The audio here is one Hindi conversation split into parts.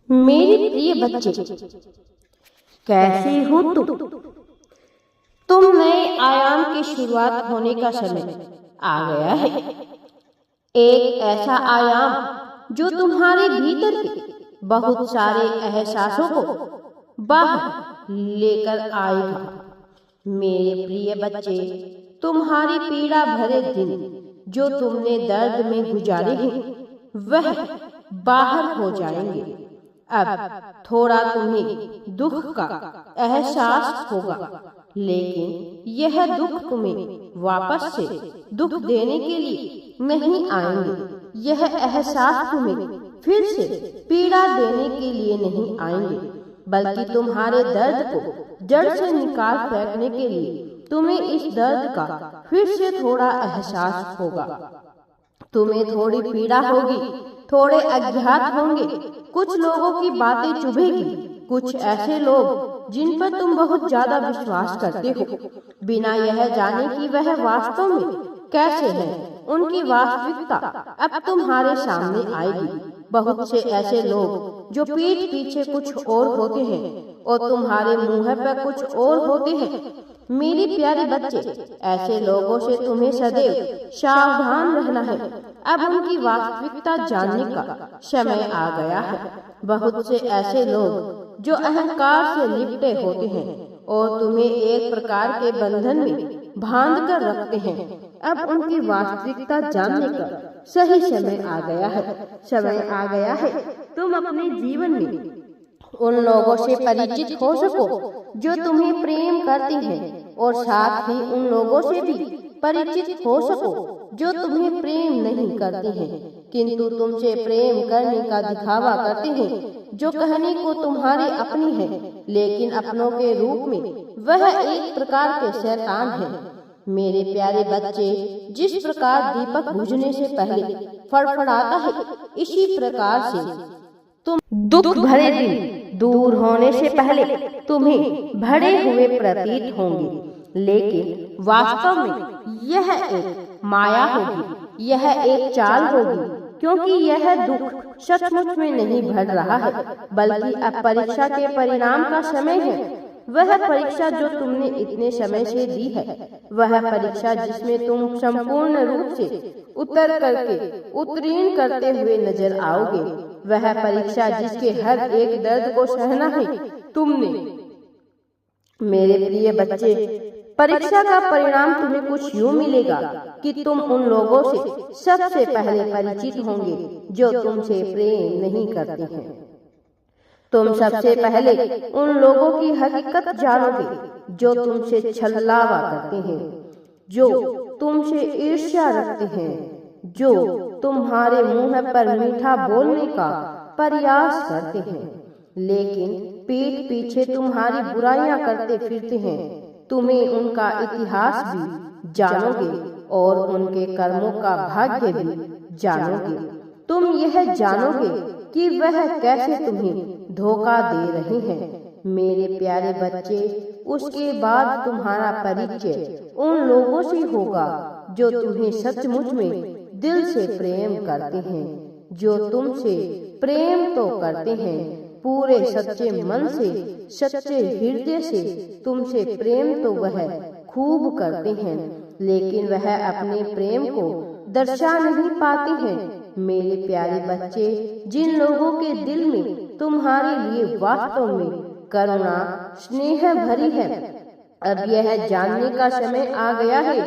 मेरे प्रिय बच्चे, कैसे हो तुम नए आयाम की शुरुआत होने का समय आ गया है। एक ऐसा आयाम जो तुम्हारे भीतर के बहुत सारे एहसासों को बाहर लेकर आएगा। मेरे प्रिय बच्चे, तुम्हारी पीड़ा भरे दिन जो तुमने दर्द में गुजारे हैं वह बाहर हो जाएंगे। अब थोड़ा तुम्हें दुख का एहसास होगा, लेकिन यह दुख तुम्हें वापस से दुख देने के लिए नहीं आएंगे। यह एहसास तुम्हें फिर से पीड़ा देने के लिए नहीं आएंगे, बल्कि तुम्हारे दर्द को जड़ से निकाल फेंकने के लिए तुम्हें इस दर्द का फिर से थोड़ा एहसास होगा। तुम्हें थोड़ी पीड़ा होगी, थोड़े अज्ञात होंगे, कुछ लोगों की बातें चुभेगी, कुछ ऐसे लोग जिन पर तुम बहुत ज्यादा विश्वास करते हो, बिना यह जाने कि वह वास्तव में कैसे है। उनकी वास्तविकता अब तुम्हारे सामने आएगी। बहुत से ऐसे लोग जो पीठ पीछे कुछ और होते हैं और तुम्हारे मुंह पर कुछ और होते हैं। मेरे प्यारे बच्चे, ऐसे लोगों से तुम्हें सदैव सावधान रहना है। अब उनकी वास्तविकता जानने का समय आ गया है। बहुत से ऐसे लोग जो अहंकार से लिपटे होते हैं और तुम्हें एक प्रकार के बंधन में बांध कर रखते हैं, अब उनकी वास्तविकता जानने का सही समय आ गया है। समय आ गया है तुम अपने जीवन में उन लोगों से परिचित हो सको जो तुम्हें प्रेम करते हैं, और साथ ही उन लोगों से भी परिचित हो सको जो तुम्हें प्रेम नहीं करते हैं, किंतु तुमसे प्रेम करने का दिखावा करते हैं। जो कहने को तुम्हारे अपनी है, लेकिन अपनों के रूप में वह एक प्रकार के शैतान है। मेरे प्यारे बच्चे, जिस प्रकार दीपक बुझने से पहले फड़फड़ाता है, इसी प्रकार से तुम दुख भरे दिन दूर होने से पहले तुम्हें भरे हुए प्रतीत होंगे, लेकिन वास्तव में यह एक माया होगी, यह एक चाल होगी, क्योंकि यह दुख सचमुच में नहीं भर रहा है, बल्कि अब परीक्षा के परिणाम का समय है। वह परीक्षा जो तुमने इतने समय से दी है, वह परीक्षा जिसमें तुम संपूर्ण रूप से उतर करके उत्तीर्ण करते हुए नजर आओगे, वह परीक्षा जिसके हर एक दर्द को सहना है तुमने। मेरे प्रिय बच्चे, परीक्षा का परिणाम तुम्हें कुछ यूं मिलेगा कि तुम उन लोगों से सबसे पहले परिचित होंगे जो तुमसे प्रेम नहीं करते हैं। तुम सबसे पहले उन लोगों की हकीकत जानोगे जो तुमसे छलावा करते हैं, जो तुमसे ईर्ष्या रखते हैं, जो तुम्हारे मुंह पर मीठा बोलने का प्रयास करते हैं, लेकिन पीठ पीछे तुम्हारी बुराइयां करते फिरते हैं। तुम्हें उनका इतिहास भी जानोगे और उनके कर्मों का भाग्य भी जानोगे। तुम यह जानोगे कि वह कैसे तुम्हें धोखा दे रहे हैं। मेरे प्यारे बच्चे, उसके बाद तुम्हारा परिचय उन लोगों से होगा जो तुम्हें सचमुच में दिल से प्रेम करते हैं, जो तुमसे प्रेम तो करते हैं, पूरे सच्चे मन से, सच्चे हृदय से तुमसे प्रेम तो वह खूब करते हैं, लेकिन वह अपने प्रेम को दर्शा नहीं पाते हैं। मेरे प्यारे बच्चे, जिन लोगों के दिल में तुम्हारे लिए वास्तव में करुणा स्नेह भरी है, अब यह जानने का समय आ गया है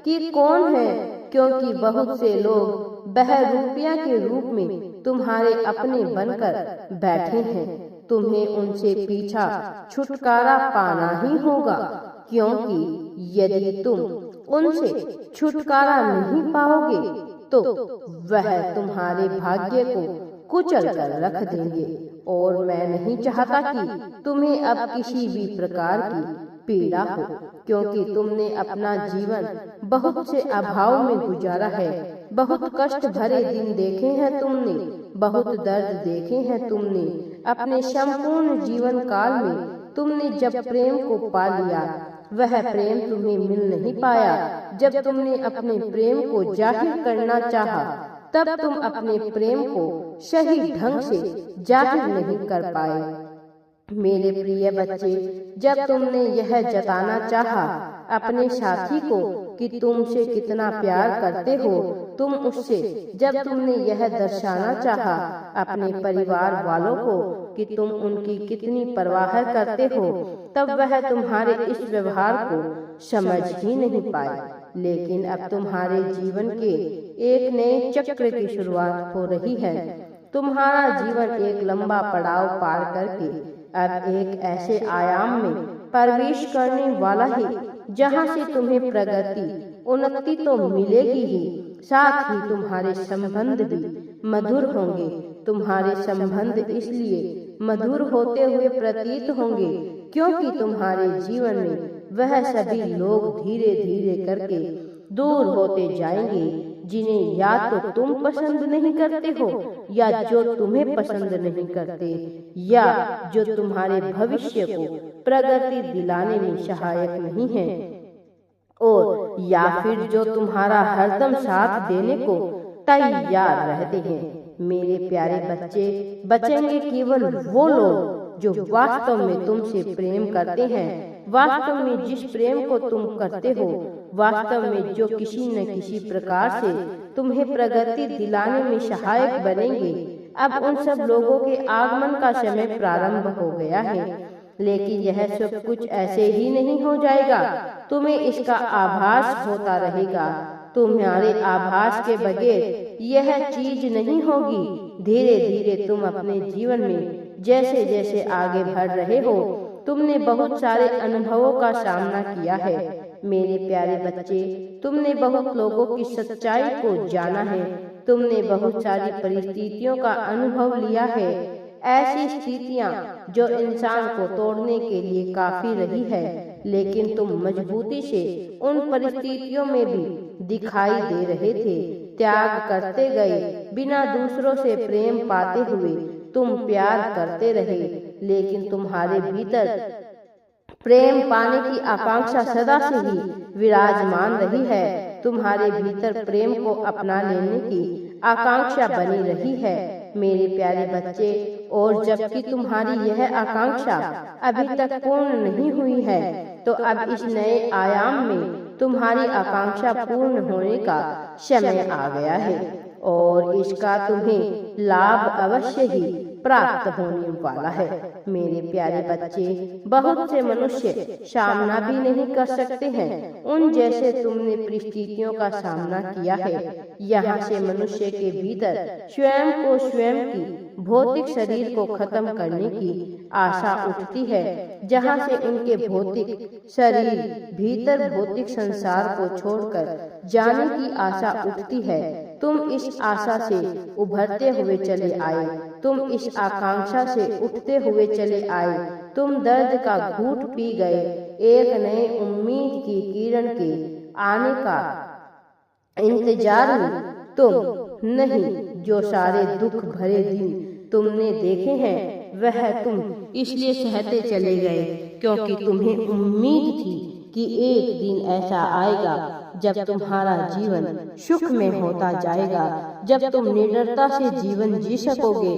कि कौन है, क्योंकि बहुत से लोग बहरूपिया के रूप में तुम्हारे अपने बनकर बैठे हैं। तुम्हें उनसे पीछा छुटकारा पाना ही होगा, क्योंकि यदि तुम उनसे छुटकारा नहीं पाओगे तो वह तुम्हारे भाग्य को कुचल कर रख देंगे। और मैं नहीं चाहता कि तुम्हें अब किसी भी प्रकार की पीड़ा हो, क्योंकि तुमने अपना जीवन बहुत से अभाव में गुजारा है। बहुत कष्ट भरे दिन देखे हैं तुमने, बहुत दर्द देखे हैं तुमने। अपने संपूर्ण जीवन काल में तुमने जब प्रेम को पा लिया, वह प्रेम तुम्हें मिल नहीं पाया। जब तुमने अपने प्रेम को जाहिर करना चाहा, तब तुम अपने प्रेम को सही ढंग से जाहिर नहीं कर पाए। मेरे प्रिय बच्चे, जब तुमने यह जताना चाहा अपने साथी को कि तुम उसे कितना प्यार करते हो, तुम उससे जब तुमने यह दर्शाना चाहा अपने परिवार वालों को कि तुम उनकी कितनी परवाह करते हो, तब वह तुम्हारे इस व्यवहार को समझ ही नहीं पाए। लेकिन अब तुम्हारे जीवन के एक नए चक्र की शुरुआत हो रही है। तुम्हारा जीवन एक लंबा पड़ाव पार करके अब एक ऐसे आयाम में प्रवेश करने वाला है जहां से तुम्हें प्रगति उन्नति तो मिलेगी ही, साथ ही तुम्हारे संबंध भी मधुर होंगे। तुम्हारे संबंध इसलिए मधुर होते हुए प्रतीत होंगे क्योंकि तुम्हारे जीवन में वह सभी लोग धीरे धीरे करके दूर होते जाएंगे जिन्हें या तो तुम पसंद नहीं करते हो, या जो तुम्हें पसंद नहीं करते, या जो तुम्हारे भविष्य को प्रगति दिलाने में सहायक नहीं है, और या फिर जो तुम्हारा हरदम साथ देने को तैयार रहते हैं। मेरे प्यारे बच्चे, बचेंगे केवल वो लोग जो वास्तव में तुमसे प्रेम करते हैं, वास्तव में जिस प्रेम को तुम करते हो, वास्तव में जो किसी न किसी प्रकार से तुम्हें प्रगति दिलाने में सहायक बनेंगे। अब उन सब लोगों के आगमन का समय प्रारंभ हो गया है, लेकिन यह सब कुछ ऐसे ही नहीं हो जाएगा। तुम्हें इसका आभास होता रहेगा। तुम्हारे आभास के बगैर यह चीज नहीं होगी। धीरे धीरे तुम अपने जीवन में जैसे जैसे आगे बढ़ रहे हो, तुमने बहुत सारे अनुभवों का सामना किया है। मेरे प्यारे बच्चे, तुमने बहुत लोगों की सच्चाई को जाना है। तुमने बहुत सारी परिस्थितियों का अनुभव लिया है, ऐसी स्थितियां जो इंसान को तोड़ने के लिए काफी रही है, लेकिन तुम मजबूती से उन परिस्थितियों में भी दिखाई दे रहे थे। त्याग करते गए, बिना दूसरों से प्रेम पाते हुए तुम प्यार करते रहे, लेकिन तुम्हारे भीतर प्रेम पाने की आकांक्षा सदा से ही विराजमान रही है। तुम्हारे भीतर प्रेम को अपना लेने की आकांक्षा बनी रही है मेरे प्यारे बच्चे। और जबकि तुम्हारी यह आकांक्षा अभी तक पूर्ण नहीं हुई है, तो अब इस नए आयाम में तुम्हारी आकांक्षा पूर्ण होने का समय आ गया है, और इसका तुम्हें लाभ अवश्य ही प्राप्त होने वाला है। मेरे प्यारे बच्चे, बहुत से मनुष्य सामना भी नहीं कर सकते हैं उन जैसे तुमने परिस्थितियों का सामना किया है। यहाँ से मनुष्य के भीतर स्वयं को, स्वयं की भौतिक शरीर को खत्म करने की आशा उठती है, जहाँ से उनके भौतिक शरीर भीतर भौतिक संसार को छोड़कर जाने की आशा उठती है। तुम इस आशा से उभरते हुए चले आए, तुम इस आकांक्षा से उठते हुए चले आए। तुम दर्द का घूंट पी गए, एक नए उम्मीद की किरण के आने का इंतजार में तुम नहीं। जो सारे दुख भरे दिन तुमने देखे हैं, वह तुम इसलिए सहते चले गए क्योंकि तुम्हें उम्मीद थी कि एक दिन ऐसा आएगा जब तुम्हारा जीवन सुख में होता जाएगा, जब तुम निडरता से जीवन जी सकोगे।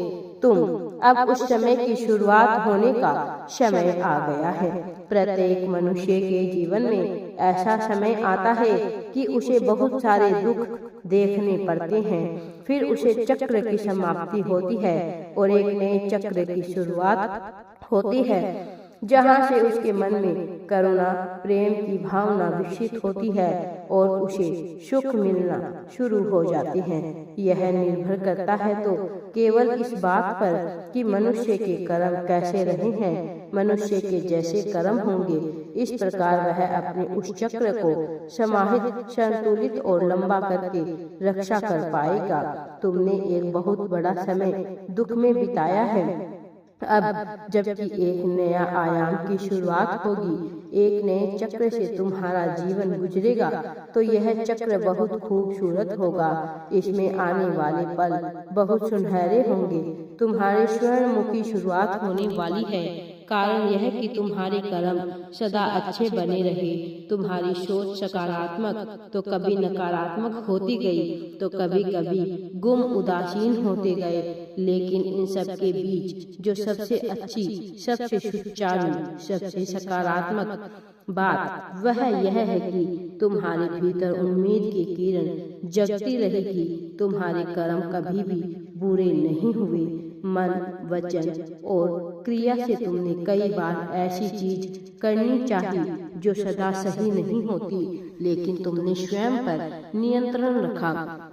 अब उस समय की शुरुआत होने का समय आ गया है। प्रत्येक मनुष्य के जीवन में ऐसा समय आता है कि उसे बहुत सारे दुख देखने पड़ते हैं, फिर उसे चक्र की समाप्ति होती है और एक नए चक्र की शुरुआत होती है, जहाँ से उसके मन में करुणा, प्रेम की भावना विकसित होती है और उसे सुख मिलना शुरू हो जाते हैं। यह निर्भर करता है तो केवल इस बात पर कि मनुष्य के कर्म कैसे रहे हैं। मनुष्य के जैसे कर्म होंगे, इस प्रकार वह अपने उस चक्र को समाहित, संतुलित और लंबा करके रक्षा कर पाएगा। तुमने एक बहुत बड़ा समय दुख में बिताया है। अब जबकि एक नया आयाम की शुरुआत होगी, एक नए चक्र से तुम्हारा जीवन गुजरेगा, तो यह चक्र बहुत खूबसूरत होगा। इसमें आने वाले पल बहुत सुनहरे होंगे। तुम्हारे स्वर्णमुखी शुरुआत होने वाली है। कारण यह कि तुम्हारे कर्म सदा अच्छे बने रहे। तुम्हारी सोच सकारात्मक तो कभी नकारात्मक होती गई, तो कभी कभी गुम उदासीन होते गए। लेकिन इन सब के बीच जो सबसे अच्छी, सबसे सुचारू, सबसे सकारात्मक बात वह यह है कि तुम्हारे भीतर उम्मीद की किरण जगती रहेगी। तुम्हारे कर्म कभी भी बुरे नहीं हुए। मन, वचन और क्रिया से तुमने कई बार ऐसी चीज करनी चाहिए जो सदा सही नहीं होती, लेकिन तुमने स्वयं पर नियंत्रण रखा।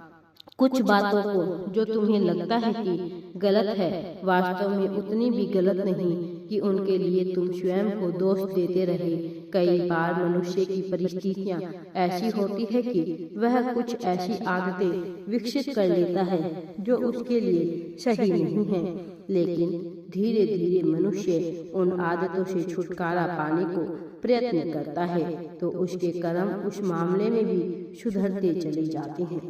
कुछ बातों को जो तुम्हें लगता है कि गलत है, वास्तव में उतनी भी गलत नहीं कि उनके लिए तुम स्वयं को दोष देते रहे। कई बार मनुष्य की परिस्थितियां ऐसी होती है कि वह कुछ ऐसी आदतें विकसित कर लेता है जो उसके लिए सही नहीं है, लेकिन धीरे धीरे मनुष्य उन आदतों से छुटकारा पाने को प्रयत्न करता है, तो उसके कर्म उस मामले में भी सुधरते चले जाते हैं।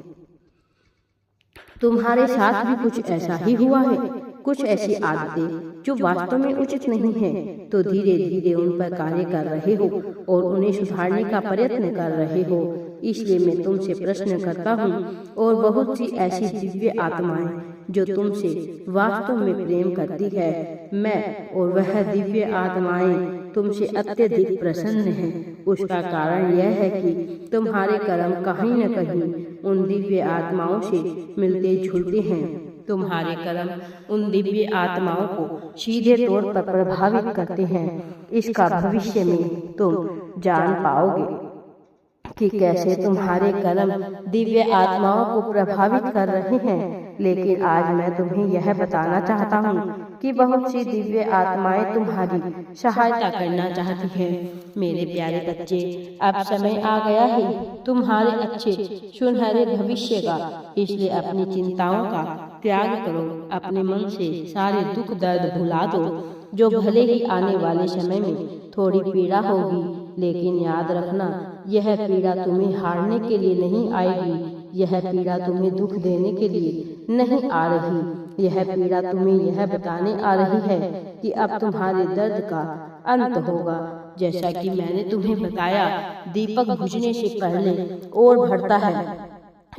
तुम्हारे साथ भी कुछ ऐसा ही हुआ है। कुछ ऐसी आदतें जो वास्तव में उचित नहीं है, तो धीरे धीरे उन पर कार्य कर रहे हो और उन्हें सुधारने का प्रयत्न कर रहे हो। इसलिए मैं तुमसे प्रश्न करता हूँ, और बहुत सी ऐसी दिव्य आत्माएं जो तुमसे वास्तव में प्रेम करती है, मैं और वह दिव्य आत्माएं तुमसे अत्यधिक प्रसन्न हैं। उसका कारण यह है कि तुम्हारे कर्म कहीं न कहीं उन दिव्य आत्माओं से मिलते जुलते हैं। तुम्हारे कर्म उन दिव्य आत्माओं को सीधे तौर पर प्रभावित करते हैं। इसका भविष्य में तुम जान पाओगे कि कैसे तुम्हारे कर्म दिव्य आत्माओं को प्रभावित कर रहे हैं। लेकिन आज मैं तुम्हें यह बताना चाहता हूँ कि बहुत सी दिव्य आत्माएं तुम्हारी सहायता करना चाहती हैं। मेरे प्यारे बच्चे, अब समय आ गया है तुम्हारे अच्छे सुनहरे भविष्य का। इसलिए अपनी चिंताओं का त्याग करो। अपने मन से सारे दुख दर्द भुला दो, जो भले ही आने वाले समय में थोड़ी पीड़ा होगी, लेकिन याद रखना, यह पीड़ा तुम्हें हारने के लिए नहीं आएगी। यह पीड़ा तुम्हें दुख देने के लिए नहीं आ रही। यह पीड़ा तुम्हें यह बताने आ रही है कि अब तुम्हारे दर्द का अंत होगा। जैसा कि मैंने तुम्हें बताया, दीपक बुझने से पहले और बढ़ता है,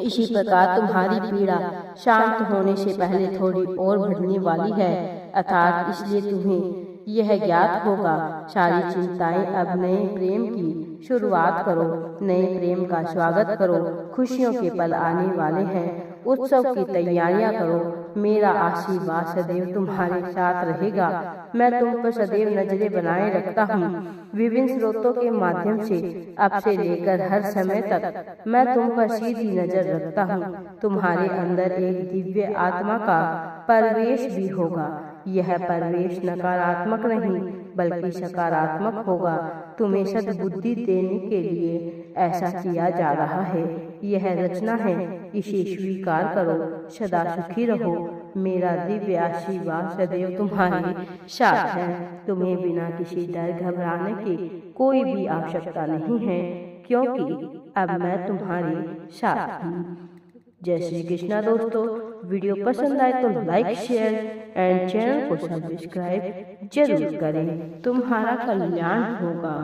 इसी प्रकार तुम्हारी पीड़ा शांत होने से पहले थोड़ी और बढ़ने वाली है। अर्थात इसलिए तुम्हें यह ज्ञात होगा, सारी चिंताएं अब नए प्रेम की शुरुआत करो। नए प्रेम का स्वागत करो। खुशियों के पल आने वाले हैं। उत्सव की तैयारियां करो। मेरा आशीर्वाद सदैव तुम्हारे साथ रहेगा। मैं तुम पर सदैव नजरें बनाए रखता हूँ। विभिन्न स्रोतों के माध्यम से अब से लेकर हर समय तक मैं तुम पर सीधी नजर रखता हूँ। तुम्हारे अंदर एक दिव्य आत्मा का प्रवेश भी होगा। यह प्रवेश नकारात्मक नहीं बल्कि सकारात्मक होगा। तुम्हें सद्बुद्धि देने के लिए ऐसा किया जा रहा है। यह रचना है, इसे स्वीकार करो। सदा सुखी रहो। मेरा दिव्य आशीर्वाद सदैव तुम्हारे साथ है। तुम्हें बिना किसी डर घबराने की कोई भी आवश्यकता नहीं है, क्योंकि अब मैं तुम्हारे साथ हूँ। जय श्री कृष्णा। दोस्तों, वीडियो पसंद आए तो लाइक, शेयर एंड चैनल को सब्सक्राइब जरूर करें। तुम्हारा कल्याण होगा।